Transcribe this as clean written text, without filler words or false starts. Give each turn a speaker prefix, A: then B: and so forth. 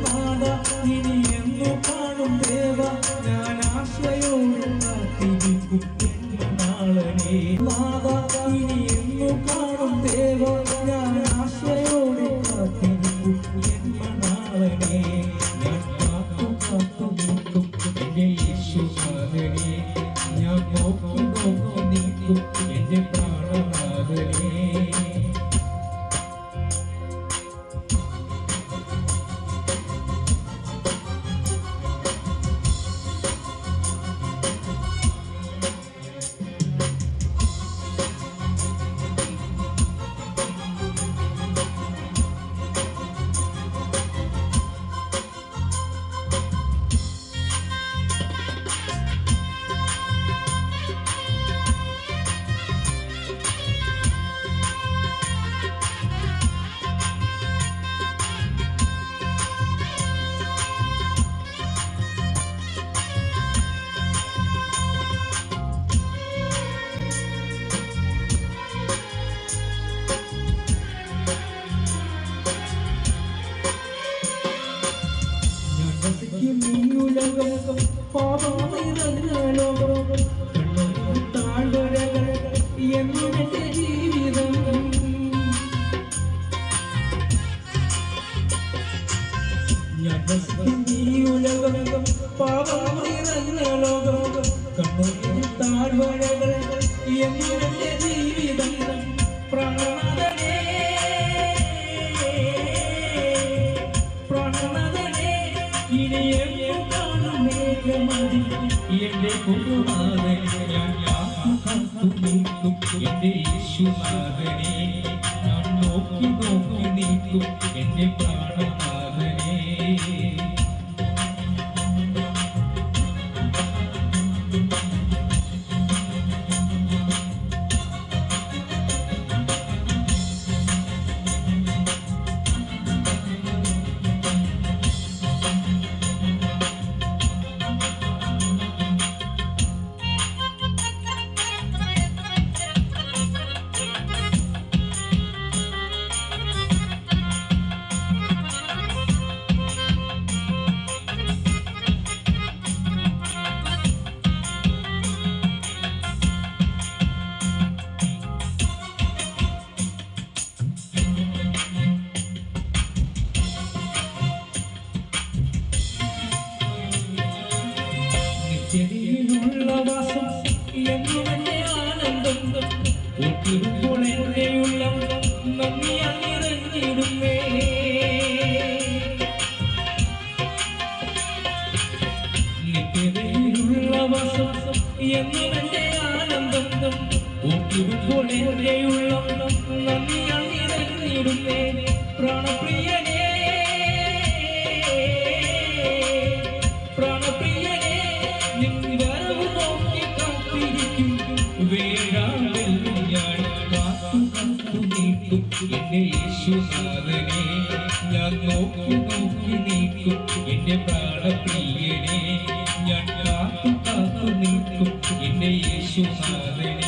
A: നാഥ ഇനി എന്നു കാണും ദേവ ഞാൻ ആശ്രയോടെ കാത്തിരിക്കും നാളനെ നാഥ ഇനി എന്നു കാണും ദേവ ഞാൻ ആശ്രയോടെ കാത്തിരിക്കും നാളനെ ഞാൻ കാത്തു കാത്തു നിൽക്കും എന്റെ യേശുനാഥനെ ഞാൻ നോക്കി നോക്കി നിൽക്കും എന്റെ പ്രാണനാഥനെ ജീവിതം ഉലകം പാപം ലോകം കണ്ണൂരിൽ താഴ്വരകൾ എന്നെ ജീവിതം പ്രണനദനേ പ്രണനദനേ ഇനിയും കാണും മേഘമതി എന്റെ കുടുംബാദനെ ഞാൻ കാത്തു നിൽക്കും എന്റെ യേശുനാഥനെ ഞാൻ നോക്കി നോക്കി നിൽക്കും എന്റെ പ്രാണനാഥനെ ചെടിയിലുള്ള വാസം എന്നുമെന്റെ ആനന്ദം ഒത്തിരുമ്പോൾ എന്റെയുള്ള നന്ദിയാൽ നിറഞ്ഞിടുമേ നിത്യതയിലുള്ള വാസം എന്നുമെന്റെ ആനന്ദം ഒത്തിരുമ്പോൾ എന്റെയുള്ള നന്ദിയാൽ നിറഞ്ഞിടുമേ പ്രാണപ്രിയനേ എന്റെ യേശുനാഥനെ ഞാൻ നോക്കി നോക്കി നിൽക്കും എന്റെ പ്രാണപ്രിയനെ ഞാൻ കാത്തു കാത്തു നിൽക്കും എന്റെ യേശുനാഥനെ